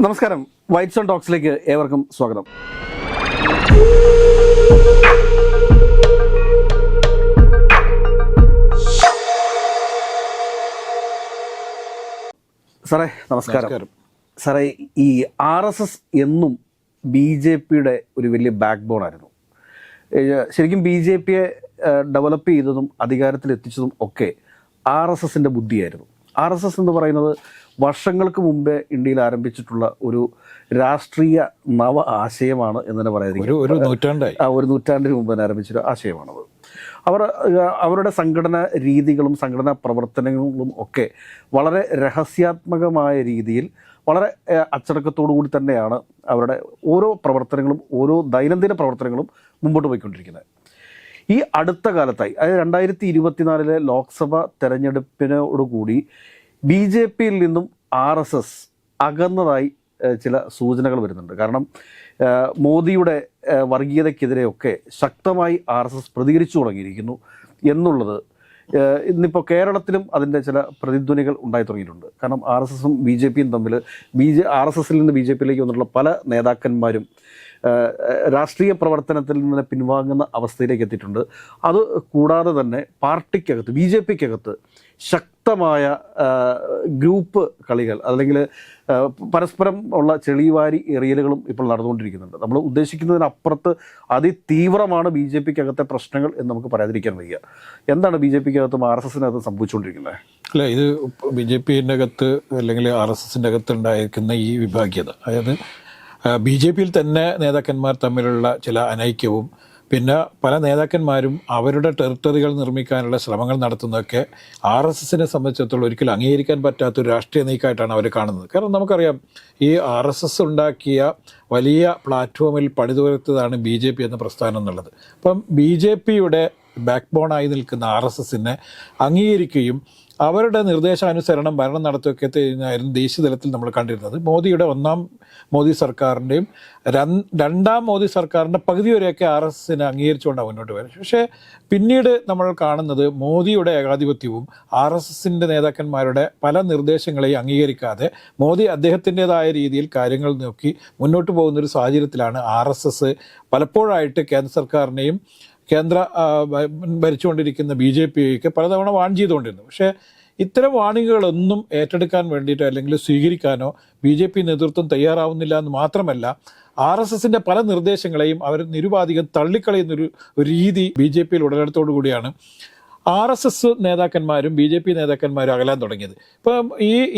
നമസ്കാരം, whites on ടോക്സിലേക്ക് ഏവർക്കും സ്വാഗതം. സാറേ നമസ്കാരം. സാറേ, ഈ RSS എന്നും BJPയുടെ ഒരു വലിയ ബാക്ക് ബോൺ ആയിരുന്നു. ശരിക്കും BJPയെ ഡെവലപ്പ് ചെയ്തതും അധികാരത്തിലെത്തിച്ചതും ഒക്കെ RSSൻ്റെ ബുദ്ധിയായിരുന്നു. RSS എന്ന് പറയുന്നത് വർഷങ്ങൾക്ക് മുമ്പേ ഇന്ത്യയിൽ ആരംഭിച്ചിട്ടുള്ള ഒരു രാഷ്ട്രീയ നവ ആശയമാണ് എന്ന് തന്നെ പറയാതിരിക്കും. ഒരു നൂറ്റാണ്ടിന് മുമ്പ് തന്നെ ആരംഭിച്ചൊരു ആശയമാണത്. അവരുടെ സംഘടനാ രീതികളും സംഘടനാ പ്രവർത്തനങ്ങളും ഒക്കെ വളരെ രഹസ്യാത്മകമായ രീതിയിൽ വളരെ അച്ചടക്കത്തോടു കൂടി തന്നെയാണ് അവരുടെ ഓരോ പ്രവർത്തനങ്ങളും ഓരോ ദൈനംദിന പ്രവർത്തനങ്ങളും മുമ്പോട്ട് പോയിക്കൊണ്ടിരിക്കുന്നത്. ഈ അടുത്ത കാലത്തായി, അതായത് 2024 ലോക്സഭ തെരഞ്ഞെടുപ്പിനോടുകൂടി BJPയിൽ നിന്നും RSS അകന്നതായി ചില സൂചനകൾ വരുന്നുണ്ട്. കാരണം മോദിയുടെ വർഗീയതയ്ക്കെതിരെയൊക്കെ ശക്തമായി RSS പ്രതികരിച്ചു തുടങ്ങിയിരിക്കുന്നു എന്നുള്ളത് ഇന്നിപ്പോൾ കേരളത്തിലും അതിൻ്റെ ചില പ്രതിധ്വനികൾ ഉണ്ടായി തുടങ്ങിയിട്ടുണ്ട്. കാരണം RSSും BJPയും തമ്മിൽ RSSൽ നിന്ന് BJPയിലേക്ക് വന്നിട്ടുള്ള പല നേതാക്കന്മാരും രാഷ്ട്രീയ പ്രവർത്തനത്തിൽ നിന്ന് പിൻവാങ്ങുന്ന അവസ്ഥയിലേക്ക് എത്തിയിട്ടുണ്ട്. അത് കൂടാതെ തന്നെ പാർട്ടിക്കകത്ത് BJPക്കകത്ത് ശക്തമായ ഗ്രൂപ്പ് കളികൾ അല്ലെങ്കിൽ പരസ്പരം ഉള്ള ചെളിവാരി എറിയലുകളും ഇപ്പോൾ നടന്നുകൊണ്ടിരിക്കുന്നുണ്ട്. നമ്മൾ ഉദ്ദേശിക്കുന്നതിനപ്പുറത്ത് അതിതീവ്രമാണ് BJPക്കകത്തെ പ്രശ്നങ്ങൾ എന്ന് നമുക്ക് പറയാതിരിക്കാൻ വയ്യ. എന്താണ് BJPക്കകത്തും RSSനകത്തും സംഭവിച്ചുകൊണ്ടിരിക്കുന്നത്? അല്ല, ഇത് BJPൻ്റെ അകത്ത് അല്ലെങ്കിൽ RSSൻ്റെ അകത്ത് ഉണ്ടായിരിക്കുന്ന ഈ വിഭാഗ്യത, അതായത് BJPയിൽ തന്നെ നേതാക്കന്മാർ തമ്മിലുള്ള ചില അനൈക്യവും പിന്നെ പല നേതാക്കന്മാരും അവരുടെ ടെറിട്ടറികൾ നിർമ്മിക്കാനുള്ള ശ്രമങ്ങൾ നടത്തുന്നതൊക്കെ RSSനെ സംബന്ധിച്ചിടത്തോളം ഒരിക്കലും അംഗീകരിക്കാൻ പറ്റാത്തൊരു രാഷ്ട്രീയ നീക്കമായിട്ടാണ് അവർ കാണുന്നത്. കാരണം നമുക്കറിയാം, ഈ RSS ഉണ്ടാക്കിയ വലിയ പ്ലാറ്റ്ഫോമിൽ പണിതുയർത്തതാണ് BJP എന്ന പ്രസ്ഥാനം എന്നുള്ളത്. അപ്പം BJPയുടെ ബാക്ക് ബോണായി നിൽക്കുന്ന RSSനെ അംഗീകരിക്കുകയും അവരുടെ നിർദ്ദേശാനുസരണം ഭരണം നടത്തുകയൊക്കെ ആയിരുന്നു ദേശീയ തലത്തിൽ നമ്മൾ കണ്ടിരുന്നത്. മോദിയുടെ ഒന്നാം മോദി സർക്കാരിൻ്റെയും രണ്ടാം മോദി സർക്കാരിൻ്റെ പകുതി വരെയൊക്കെ RSSനെ അംഗീകരിച്ചുകൊണ്ടാണ് മുന്നോട്ട് വരുന്നത്. പക്ഷേ പിന്നീട് നമ്മൾ കാണുന്നത് മോദിയുടെ ഏകാധിപത്യവും RSSൻ്റെ നേതാക്കന്മാരുടെ പല നിർദ്ദേശങ്ങളെയും അംഗീകരിക്കാതെ മോദി അദ്ദേഹത്തിൻ്റെതായ രീതിയിൽ കാര്യങ്ങൾ നോക്കി മുന്നോട്ട് പോകുന്നൊരു സാഹചര്യത്തിലാണ് RSS പലപ്പോഴായിട്ട് കേന്ദ്ര സർക്കാരിനെയും കേന്ദ്ര ഭരിച്ചുകൊണ്ടിരിക്കുന്ന BJPക്ക് പലതവണ വാൺ ചെയ്തുകൊണ്ടിരുന്നു. പക്ഷേ ഇത്തരം വാണിങ്ങുകളൊന്നും ഏറ്റെടുക്കാൻ വേണ്ടിയിട്ടോ അല്ലെങ്കിൽ സ്വീകരിക്കാനോ BJP നേതൃത്വം തയ്യാറാവുന്നില്ല എന്ന് മാത്രമല്ല, RSSൻ്റെ പല നിർദ്ദേശങ്ങളെയും അവർ നിരുപാധികം തള്ളിക്കളയുന്നൊരു രീതി BJPയിൽ ഉടലെടുത്തോടു കൂടിയാണ് RSS നേതാക്കന്മാരും BJP നേതാക്കന്മാരും അകലാൻ തുടങ്ങിയത്. ഇപ്പം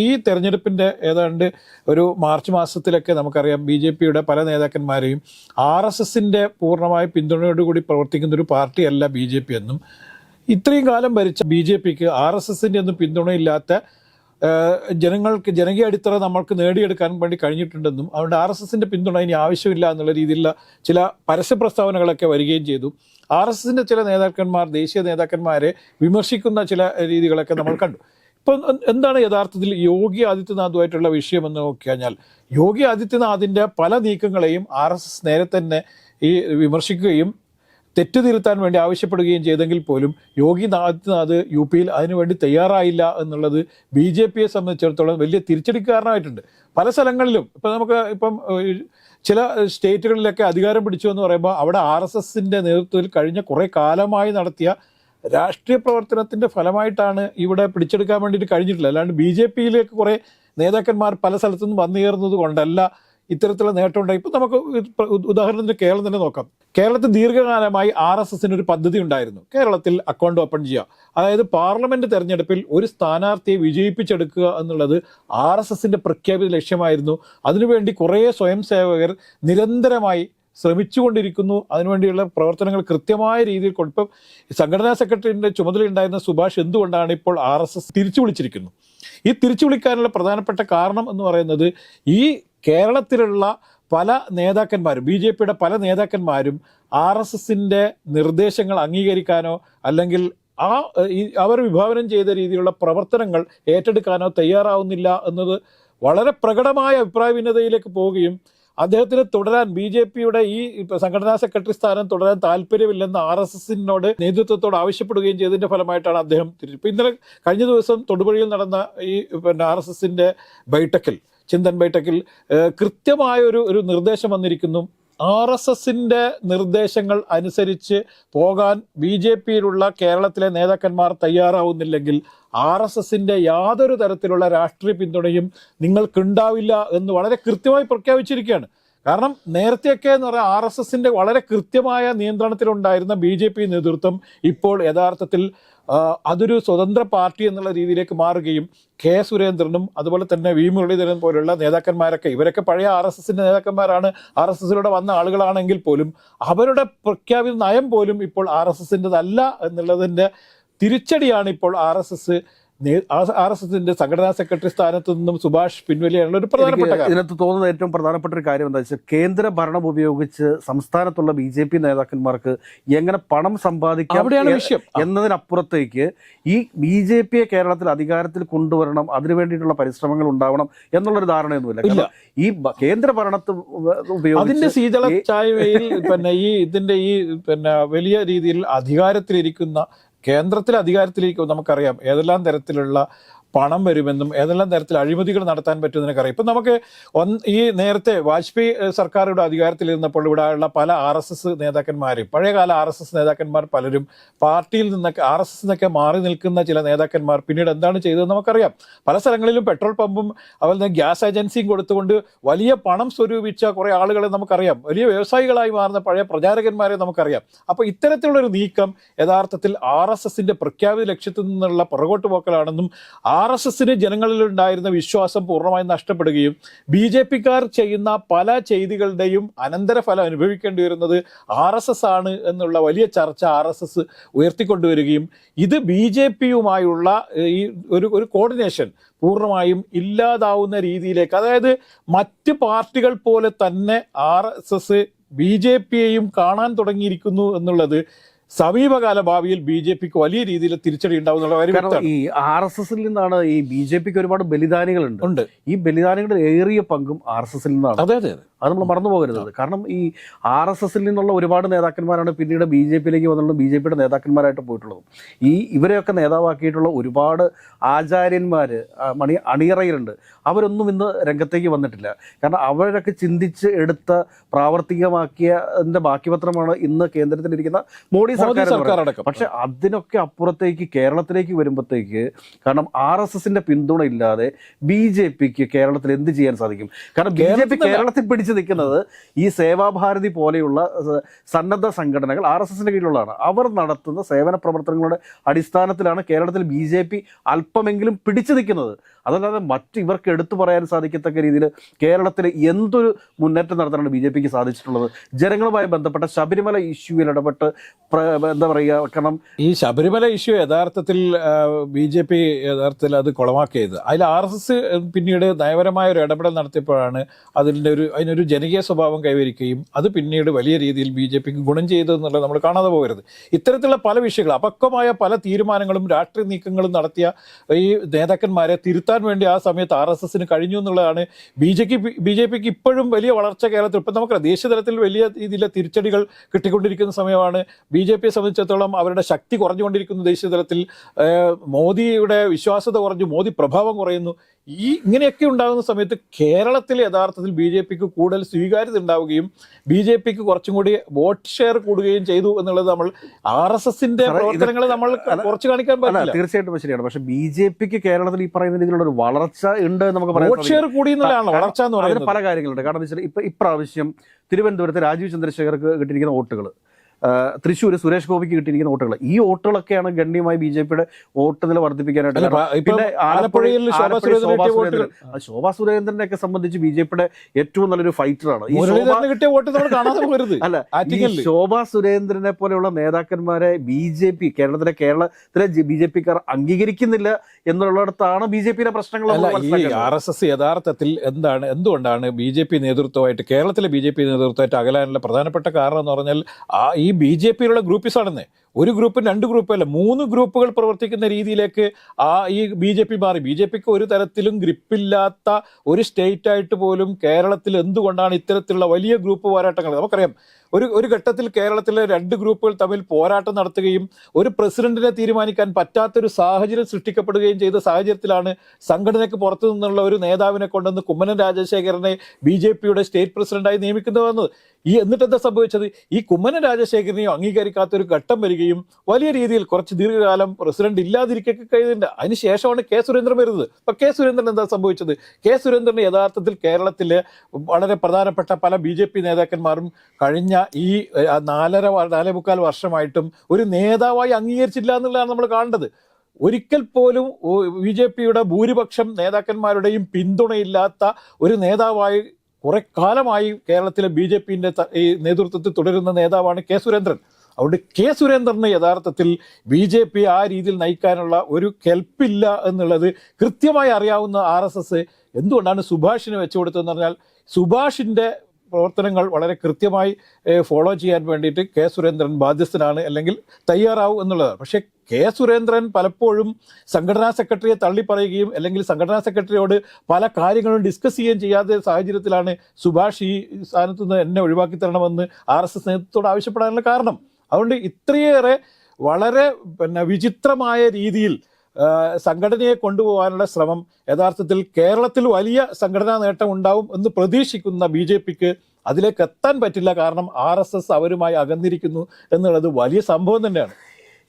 ഈ തെരഞ്ഞെടുപ്പിൻ്റെ ഏതാണ്ട് ഒരു മാർച്ച് മാസത്തിലൊക്കെ നമുക്കറിയാം BJPയുടെ പല നേതാക്കന്മാരെയും RSSൻ്റെ പൂർണ്ണമായ പിന്തുണയോടുകൂടി പ്രവർത്തിക്കുന്ന ഒരു പാർട്ടിയല്ല BJP എന്നും, ഇത്രയും കാലം ഭരിച്ച BJPക്ക് RSSൻ്റെ ഒന്നും പിന്തുണയില്ലാത്ത ജനകീയ അടിത്തറ നമ്മൾക്ക് നേടിയെടുക്കാൻ വേണ്ടി കഴിഞ്ഞിട്ടുണ്ടെന്നും അതുകൊണ്ട് RSSൻ്റെ പിന്തുണ ഇനി ആവശ്യമില്ല എന്നുള്ള രീതിയിലുള്ള ചില പരസ്യ പ്രസ്താവനകളൊക്കെ വരികയും ചെയ്തു. RSSൻ്റെ ചില നേതാക്കന്മാർ ദേശീയ നേതാക്കന്മാരെ വിമർശിക്കുന്ന ചില രീതികളൊക്കെ നമ്മൾ കണ്ടു. ഇപ്പം എന്താണ് യഥാർത്ഥത്തിൽ യോഗി ആദിത്യനാഥുമായിട്ടുള്ള വിഷയമെന്ന് നോക്കിക്കഴിഞ്ഞാൽ, യോഗി ആദിത്യനാഥിൻ്റെ പല നീക്കങ്ങളെയും RSS നേരെ തന്നെ വിമർശിക്കുകയും തെറ്റ് തിരുത്താൻ വേണ്ടി ആവശ്യപ്പെടുകയും ചെയ്തെങ്കിൽ പോലും യോഗി ആദിത്യനാഥ് UPയിൽ അതിനുവേണ്ടി തയ്യാറായില്ല എന്നുള്ളത് BJPയെ സംബന്ധിച്ചിടത്തോളം വലിയ തിരിച്ചടിക്കാരനായിട്ടുണ്ട്. പല സ്ഥലങ്ങളിലും ഇപ്പം ചില സ്റ്റേറ്റുകളിലൊക്കെ അധികാരം പിടിച്ചു എന്ന് പറയുമ്പോൾ അവിടെ RSSൻ്റെ നേതൃത്വത്തിൽ കഴിഞ്ഞ കുറേ കാലമായി നടത്തിയ രാഷ്ട്രീയ പ്രവർത്തനത്തിൻ്റെ ഫലമായിട്ടാണ് ഇവിടെ പിടിച്ചെടുക്കാൻ വേണ്ടിയിട്ട് കഴിഞ്ഞിട്ടില്ല. അല്ലാണ്ട് BJPയിലേക്ക് കുറേ നേതാക്കന്മാർ പല സ്ഥലത്തുനിന്നും വന്നുകയറുന്നത് കൊണ്ടല്ല ഇത്തരത്തിലുള്ള നേട്ടമുണ്ടായി. ഇപ്പം നമുക്ക് ഉദാഹരണത്തിന് കേരളം തന്നെ നോക്കാം. കേരളത്തിൽ ദീർഘകാലമായി RSSന് ഒരു പദ്ധതി ഉണ്ടായിരുന്നു, കേരളത്തിൽ അക്കൗണ്ട് ഓപ്പൺ ചെയ്യുക. അതായത് പാർലമെന്റ് തെരഞ്ഞെടുപ്പിൽ ഒരു സ്ഥാനാർത്ഥിയെ വിജയിപ്പിച്ചെടുക്കുക എന്നുള്ളത് RSSന്റെ പ്രഖ്യാപിത ലക്ഷ്യമായിരുന്നു. അതിനുവേണ്ടി കുറേ സ്വയം സേവകർ നിരന്തരമായി ശ്രമിച്ചുകൊണ്ടിരിക്കുന്നു. അതിനുവേണ്ടിയുള്ള പ്രവർത്തനങ്ങൾ കൃത്യമായ രീതിയിൽ ഇപ്പം സംഘടനാ സെക്രട്ടറിയുടെ ചുമതലയുണ്ടായിരുന്ന സുഭാഷ് എന്തുകൊണ്ടാണ് ഇപ്പോൾ RSS തിരിച്ചു വിളിച്ചിരിക്കുന്നു? ഈ തിരിച്ചു വിളിക്കാനുള്ള പ്രധാനപ്പെട്ട കാരണം എന്ന് പറയുന്നത്, ഈ കേരളത്തിലുള്ള പല നേതാക്കന്മാരും BJPയുടെ പല നേതാക്കന്മാരും RSSൻ്റെ നിർദ്ദേശങ്ങൾ അംഗീകരിക്കാനോ അല്ലെങ്കിൽ അവർ വിഭാവനം ചെയ്ത രീതിയിലുള്ള പ്രവർത്തനങ്ങൾ ഏറ്റെടുക്കാനോ തയ്യാറാവുന്നില്ല എന്നത് വളരെ പ്രകടമായ അഭിപ്രായ ഭിന്നതയിലേക്ക് പോവുകയും അദ്ദേഹത്തിന് തുടരാൻ BJPയുടെ ഈ സംഘടനാ സെക്രട്ടറി സ്ഥാനം തുടരാൻ താല്പര്യമില്ലെന്ന് RSSനോട് നേതൃത്വത്തോട് ആവശ്യപ്പെടുകയും ചെയ്തതിന്റെ ഫലമായിട്ടാണ് അദ്ദേഹം ഇന്നലെ കഴിഞ്ഞ ദിവസം തൊടുപുഴയിൽ നടന്ന ഈ RSSന്റെ ബൈഠക്കിൽ ചിന്തൻ ബൈഠക്കിൽ കൃത്യമായൊരു നിർദ്ദേശം വന്നിരിക്കുന്നു. RSSന്റെ നിർദ്ദേശങ്ങൾ അനുസരിച്ച് പോകാൻ BJPയിലുള്ള കേരളത്തിലെ നേതാക്കന്മാർ തയ്യാറാവുന്നില്ലെങ്കിൽ RSSന്റെ യാതൊരു തരത്തിലുള്ള രാഷ്ട്രീയ പിന്തുണയും നിങ്ങൾക്കുണ്ടാവില്ല എന്ന് വളരെ കൃത്യമായി പ്രഖ്യാപിച്ചിരിക്കുകയാണ്. കാരണം നേരത്തെയൊക്കെ എന്ന് പറഞ്ഞാൽ RSSന്റെ വളരെ കൃത്യമായ നിയന്ത്രണത്തിലുണ്ടായിരുന്ന BJP നേതൃത്വം ഇപ്പോൾ യഥാർത്ഥത്തിൽ അതൊരു സ്വതന്ത്ര പാർട്ടി എന്നുള്ള രീതിയിലേക്ക് മാറുകയും കെ സുരേന്ദ്രനും അതുപോലെ തന്നെ വി മുരളീധരൻ പോലുള്ള നേതാക്കന്മാരൊക്കെ, ഇവരൊക്കെ പഴയ RSSന്റെ നേതാക്കന്മാരാണ്, RSSലൂടെ വന്ന ആളുകളാണെങ്കിൽ പോലും അവരുടെ പ്രഖ്യാപിത നയം പോലും ഇപ്പോൾ RSSൻ്റെതല്ല എന്നുള്ളതിൻ്റെ തിരിച്ചടിയാണ് ഇപ്പോൾ RSSന്റെ സംഘടനാ സെക്രട്ടറി സ്ഥാനത്ത് നിന്നും സുഭാഷ് പിൻവലിയാനുള്ള ഒരു പ്രധാനപ്പെട്ട കാര്യം. ഇതിനകത്ത് തോന്നുന്ന ഏറ്റവും പ്രധാനപ്പെട്ട ഒരു കാര്യം എന്താ വെച്ചാൽ, കേന്ദ്ര ഭരണം ഉപയോഗിച്ച് സംസ്ഥാനത്തുള്ള BJP നേതാക്കന്മാർക്ക് എങ്ങനെ പണം സമ്പാദിക്കാം എന്നതിനപ്പുറത്തേക്ക് ഈ BJPയെ കേരളത്തിൽ അധികാരത്തിൽ കൊണ്ടുവരണം, അതിനു വേണ്ടിയിട്ടുള്ള പരിശ്രമങ്ങൾ ഉണ്ടാവണം എന്നുള്ളൊരു ധാരണയൊന്നുമില്ല. ഈ കേന്ദ്ര ഭരണത്തെ ഉപയോഗിച്ച് അതിന്റെ ശീതള ചായവയിൽ ഇതിന്റെ വലിയ രീതിയിൽ അധികാരത്തിലിരിക്കുന്ന കേന്ദ്രത്തിൽ അധികാരത്തിലേക്ക് നമുക്കറിയാം ഏതെല്ലാം തരത്തിലുള്ള പണം വരുമെന്നും ഏതെല്ലാം തരത്തിൽ അഴിമതികൾ നടത്താൻ പറ്റുമെന്ന് നമുക്കറിയാം. ഇപ്പം നമുക്ക് ഈ നേരത്തെ വാജ്പേയി സർക്കാരുടെ അധികാരത്തിലിരുന്നപ്പോൾ ഇവിടെയുള്ള പല RSS നേതാക്കന്മാരും, പഴയകാല RSS നേതാക്കന്മാർ പലരും പാർട്ടിയിൽ നിന്നൊക്കെ RSS നിന്നൊക്കെ മാറി നിൽക്കുന്ന ചില നേതാക്കന്മാർ പിന്നീട് എന്താണ് ചെയ്തതെന്ന് നമുക്കറിയാം. പല സ്ഥലങ്ങളിലും പെട്രോൾ പമ്പും അതുപോലെ ഗ്യാസ് ഏജൻസിയും കൊടുത്തുകൊണ്ട് വലിയ പണം സ്വരൂപിച്ച കുറേ ആളുകളെ നമുക്കറിയാം. വലിയ വ്യവസായികളായി മാറുന്ന പഴയ പ്രചാരകന്മാരെ നമുക്കറിയാം. അപ്പോൾ ഇത്തരത്തിലുള്ളൊരു നീക്കം യഥാർത്ഥത്തിൽ RSSന്റെ പ്രഖ്യാപിത ലക്ഷ്യത്തിൽ നിന്നുള്ള പുറകോട്ട് പോക്കലാണെന്നും RSSന് ജനങ്ങളിലുണ്ടായിരുന്ന വിശ്വാസം പൂർണ്ണമായും നഷ്ടപ്പെടുകയും BJPക്കാർ ചെയ്യുന്ന പല ചെയ്തികളുടെയും അനന്തരഫലം അനുഭവിക്കേണ്ടി വരുന്നത് RSS ആണ് എന്നുള്ള വലിയ ചർച്ച RSS ഉയർത്തിക്കൊണ്ടുവരികയും ഇത് BJPയുമായുള്ള ഈ ഒരു കോർഡിനേഷൻ പൂർണ്ണമായും ഇല്ലാതാവുന്ന രീതിയിലേക്ക്, അതായത് മറ്റ് പാർട്ടികൾ പോലെ തന്നെ RSS BJPയെയും കാണാൻ തുടങ്ങിയിരിക്കുന്നു എന്നുള്ളത് സമീപകാല ഭാവിയിൽ BJPക്ക് വലിയ രീതിയിൽ തിരിച്ചടി ഉണ്ടാവുന്നുള്ള കാര്യം. ഈ RSSൽ നിന്നാണ് ഈ BJPക്ക് ഒരുപാട് ബലിദാനികളുണ്ട്. ഈ ബലിദാനികളുടെ ഏറിയ പങ്കും RSSൽ നിന്നാണ്. അതെ അതെ അതെ, അത് നമ്മൾ മറന്നു പോകരുത്. കാരണം ഈ RSSൽ നിന്നുള്ള ഒരുപാട് നേതാക്കന്മാരാണ് പിന്നീട് BJPയിലേക്ക് വന്നിട്ടുള്ള BJPയുടെ നേതാക്കന്മാരായിട്ട് പോയിട്ടുള്ളത്. ഇവരെയൊക്കെ നേതാവാക്കിയിട്ടുള്ള ഒരുപാട് ആചാര്യന്മാർ അണിയറയിലുണ്ട്. അവരൊന്നും ഇന്ന് രംഗത്തേക്ക് വന്നിട്ടില്ല. കാരണം അവരൊക്കെ ചിന്തിച്ച് എടുത്ത പ്രാവർത്തികമാക്കിയതിൻ്റെ ബാക്കിപത്രമാണ് ഇന്ന് കേന്ദ്രത്തിലിരിക്കുന്ന മോഡി സർക്കാർ അടക്കം. പക്ഷെ അതിനൊക്കെ അപ്പുറത്തേക്ക് കേരളത്തിലേക്ക് വരുമ്പോഴത്തേക്ക്, കാരണം RSSന്റെ പിന്തുണ ഇല്ലാതെ BJPക്ക് കേരളത്തിൽ എന്ത് ചെയ്യാൻ സാധിക്കും? കാരണം BJP കേരളത്തിൽ പിടിച്ചു നിൽക്കുന്നത് ഈ സേവാഭാരതി പോലെയുള്ള സന്നദ്ധ സംഘടനകൾ RSSന്റെ കീഴിലുള്ളതാണ്. അവർ നടത്തുന്ന സേവന പ്രവർത്തനങ്ങളുടെ അടിസ്ഥാനത്തിലാണ് കേരളത്തിൽ BJP അല്പമെങ്കിലും പിടിച്ചു നിൽക്കുന്നത്. അതല്ലാതെ മറ്റ് ഇവർക്ക് എടുത്തു പറയാൻ സാധിക്കത്തക്ക രീതിയിൽ കേരളത്തിൽ എന്തൊരു മുന്നേറ്റം നടത്താനാണ് BJPക്ക് സാധിച്ചിട്ടുള്ളത്? ജനങ്ങളുമായി ബന്ധപ്പെട്ട ശബരിമല ഇഷ്യൂവിൽ ഇടപെട്ട് എന്താ പറയുക, കാരണം ഈ ശബരിമല ഇഷ്യൂ യഥാർത്ഥത്തിൽ BJP യഥാർത്ഥത്തിൽ അത് കുളമാക്കിയത്. അതിൽ RSS പിന്നീട് നയപരമായ ഒരു ഇടപെടൽ നടത്തിയപ്പോഴാണ് അതിനൊരു ജനകീയ സ്വഭാവം കൈവരിക്കുകയും അത് പിന്നീട് വലിയ രീതിയിൽ BJPക്ക് ഗുണം ചെയ്തതെന്നുള്ളത് നമ്മൾ കാണാതെ പോകരുത്. ഇത്തരത്തിലുള്ള പല വിഷയങ്ങൾ, അപക്വമായ പല തീരുമാനങ്ങളും രാഷ്ട്രീയ നീക്കങ്ങളും നടത്തിയ ഈ നേതാക്കന്മാരെ തിരുത്താൻ വേണ്ടി ആ സമയത്ത് RSSന് കഴിഞ്ഞു എന്നുള്ളതാണ്. BJPക്ക് ഇപ്പോഴും വലിയ വളർച്ച കേരളത്തിൽ ഇപ്പം നമുക്കറിയാം. ദേശീയ തലത്തിൽ വലിയ രീതിയിലെ തിരിച്ചടികൾ കിട്ടിക്കൊണ്ടിരിക്കുന്ന സമയമാണ്. BJPയെ സംബന്ധിച്ചിടത്തോളം അവരുടെ ശക്തി കുറഞ്ഞുകൊണ്ടിരിക്കുന്നു. ദേശീയ തലത്തിൽ മോദിയുടെ വിശ്വാസ്യത കുറഞ്ഞു, മോദി പ്രഭാവം കുറയുന്നു. ഇങ്ങനെയൊക്കെ ഉണ്ടാകുന്ന സമയത്ത് കേരളത്തിൽ യഥാർത്ഥത്തിൽ BJPക്ക് കൂടുതൽ സ്വീകാര്യത ഉണ്ടാവുകയും BJPക്ക് കുറച്ചും കൂടി വോട്ട് ഷെയർ കൂടുകയും ചെയ്തു എന്നുള്ളത് നമ്മൾ RSSന്റെ പ്രവർത്തനങ്ങളെ നമ്മൾ കുറച്ച് കാണിക്കാൻ പറ്റില്ല. തീർച്ചയായിട്ടും ശരിയാണ്. പക്ഷെ BJPക്ക് കേരളത്തിൽ ഈ പറയുന്ന രീതിയിലുള്ള ഒരു വളർച്ച ഉണ്ട് എന്ന് നമുക്ക് പറയാം. വോട്ട് ഷെയർ കൂടി എന്നുള്ളതാണ് വളർച്ച എന്ന് പറയുന്നത്. പല കാര്യങ്ങളുണ്ട്. കാരണം എന്താ വെച്ചാൽ ഇപ്രാവശ്യം തിരുവനന്തപുരത്ത് രാജീവ് ചന്ദ്രശേഖർക്ക് കിട്ടിയിരിക്കുന്ന വോട്ടുകൾ, തൃശ്ശൂർ സുരേഷ് ഗോപിക്ക് കിട്ടിയിരിക്കുന്ന വോട്ടുകൾ, ഈ വോട്ടുകളൊക്കെയാണ് ഗണ്യമായി BJPയുടെ വോട്ട് നില വർദ്ധിപ്പിക്കാനായിട്ട്. പിന്നെ ആലപ്പുഴയിൽ ശോഭാ സുരേന്ദ്രനെ ഒക്കെ സംബന്ധിച്ച് BJPയുടെ ഏറ്റവും നല്ലൊരു ഫൈറ്ററാണ്. അല്ല, ശോഭാ സുരേന്ദ്രനെ പോലെയുള്ള നേതാക്കന്മാരെ കേരളത്തിലെ BJPക്കാർ അംഗീകരിക്കുന്നില്ല എന്നുള്ളിടത്താണ് BJPയുടെ പ്രശ്നങ്ങൾ. RSS യഥാർത്ഥത്തിൽ എന്തുകൊണ്ടാണ് BJP നേതൃത്വമായിട്ട്, കേരളത്തിലെ BJP നേതൃത്വമായിട്ട് അകലാനുള്ള പ്രധാനപ്പെട്ട കാരണം എന്ന് പറഞ്ഞാൽ ഈ BJPയിലുള്ള ഗ്രൂപ്പിസാണെന്നേ. ഒരു ഗ്രൂപ്പും 2 ഗ്രൂപ്പല്ല 3 ഗ്രൂപ്പുകൾ പ്രവർത്തിക്കുന്ന രീതിയിലേക്ക് ഈ BJP മാറി. BJPക്ക് ഒരു തരത്തിലും ഗ്രിപ്പില്ലാത്ത ഒരു സ്റ്റേറ്റ് ആയിട്ട് പോലും കേരളത്തിൽ എന്തുകൊണ്ടാണ് ഇത്തരത്തിലുള്ള വലിയ ഗ്രൂപ്പ് പോരാട്ടങ്ങൾ? നമുക്കറിയാം, ഒരു ഘട്ടത്തിൽ കേരളത്തിലെ 2 ഗ്രൂപ്പുകൾ തമ്മിൽ പോരാട്ടം നടത്തുകയും ഒരു പ്രസിഡന്റിനെ തീരുമാനിക്കാൻ പറ്റാത്തൊരു സാഹചര്യം സൃഷ്ടിക്കപ്പെടുകയും ചെയ്ത സാഹചര്യത്തിലാണ് സംഘടനയ്ക്ക് പുറത്തു നിന്നുള്ള ഒരു നേതാവിനെ കൊണ്ടുവന്ന് കുമ്മനം രാജശേഖരനെ BJPയുടെ സ്റ്റേറ്റ് പ്രസിഡന്റായി നിയമിക്കുന്നത് വന്നത്. എന്നിട്ട് എന്താ സംഭവിച്ചത്? ഈ കുമ്മനം രാജശേഖരനെയും അംഗീകരിക്കാത്തൊരു ഘട്ടം വരികയും വലിയ രീതിയിൽ കുറച്ച് ദീർഘകാലം പ്രസിഡന്റ് ഇല്ലാതിരിക്കൊക്കെ കഴിയുന്നുണ്ട്. അതിനുശേഷമാണ് കെ സുരേന്ദ്രൻ വരുന്നത്. അപ്പൊ കെ സുരേന്ദ്രൻ എന്താ സംഭവിച്ചത്? കെ സുരേന്ദ്രൻ യഥാർത്ഥത്തിൽ കേരളത്തിലെ വളരെ പ്രധാനപ്പെട്ട പല BJP നേതാക്കന്മാരും കഴിഞ്ഞ ഈ 4.25 വർഷമായിട്ടും ഒരു നേതാവായി അംഗീകരിച്ചില്ല എന്നുള്ളതാണ് നമ്മൾ കാണേണ്ടത്. ഒരിക്കൽ പോലും BJPയുടെ ഭൂരിപക്ഷം നേതാക്കന്മാരുടെയും പിന്തുണയില്ലാത്ത ഒരു നേതാവായി കുറെ കാലമായി കേരളത്തിലെ BJPന്റെ ഈ നേതൃത്വത്തിൽ തുടരുന്ന നേതാവാണ് കെ സുരേന്ദ്രൻ. അതുകൊണ്ട് കെ സുരേന്ദ്രന് യഥാർത്ഥത്തിൽ BJP ആ രീതിയിൽ നയിക്കാനുള്ള ഒരു കെൽപ്പില്ല എന്നുള്ളത് കൃത്യമായി അറിയാവുന്ന RSS എന്തുകൊണ്ടാണ് സുഭാഷിനെ വെച്ചു കൊടുത്തതെന്ന് പറഞ്ഞാൽ, സുഭാഷിന്റെ പ്രവർത്തനങ്ങൾ വളരെ കൃത്യമായി ഫോളോ ചെയ്യാൻ വേണ്ടിയിട്ട് കെ സുരേന്ദ്രൻ ബാധ്യസ്ഥനാണ്, അല്ലെങ്കിൽ തയ്യാറാവും എന്നുള്ളതാണ്. പക്ഷേ കെ സുരേന്ദ്രൻ പലപ്പോഴും സംഘടനാ സെക്രട്ടറിയെ തള്ളിപ്പറയുകയും അല്ലെങ്കിൽ സംഘടനാ സെക്രട്ടറിയോട് പല കാര്യങ്ങളും ഡിസ്കസ് ചെയ്യുകയും ചെയ്യാത്ത സാഹചര്യത്തിലാണ് സുഭാഷ് ഈ സ്ഥാനത്ത് നിന്ന് എന്നെ ഒഴിവാക്കി തരണമെന്ന് RSS നേതൃത്വത്തോട് ആവശ്യപ്പെടാനുള്ള കാരണം. അതുകൊണ്ട് ഇത്രയേറെ വളരെ വിചിത്രമായ രീതിയിൽ സംഘടനയെ കൊണ്ടുപോകാനുള്ള ശ്രമം യഥാർത്ഥത്തിൽ കേരളത്തിൽ വലിയ സംഘടനാ നേട്ടം ഉണ്ടാവും എന്ന് പ്രതീക്ഷിക്കുന്ന BJPക്ക് അതിലേക്ക് എത്താൻ പറ്റില്ല. കാരണം RSS അവരുമായി അകന്നിരിക്കുന്നു എന്നുള്ളത് വലിയ സംഭവം തന്നെയാണ്.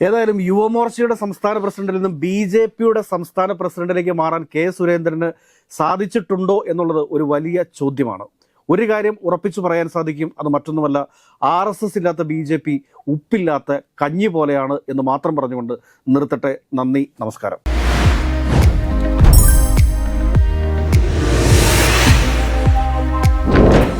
ഏതായാലും യുവമോർച്ചയുടെ സംസ്ഥാന പ്രസിഡന്റിൽ നിന്നും BJPയുടെ സംസ്ഥാന പ്രസിഡന്റിലേക്ക് മാറാൻ കെ സുരേന്ദ്രന് സാധിച്ചിട്ടുണ്ടോ എന്നുള്ളത് ഒരു വലിയ ചോദ്യമാണ്. ഒരു കാര്യം ഉറപ്പിച്ചു പറയാൻ സാധിക്കും, അത് മറ്റൊന്നുമല്ല, RSS ഇല്ലാത്ത BJP ഉപ്പില്ലാത്ത കഞ്ഞി പോലെയാണ് എന്ന് മാത്രം പറഞ്ഞുകൊണ്ട് നിർത്തട്ടെ. നന്ദി, നമസ്കാരം.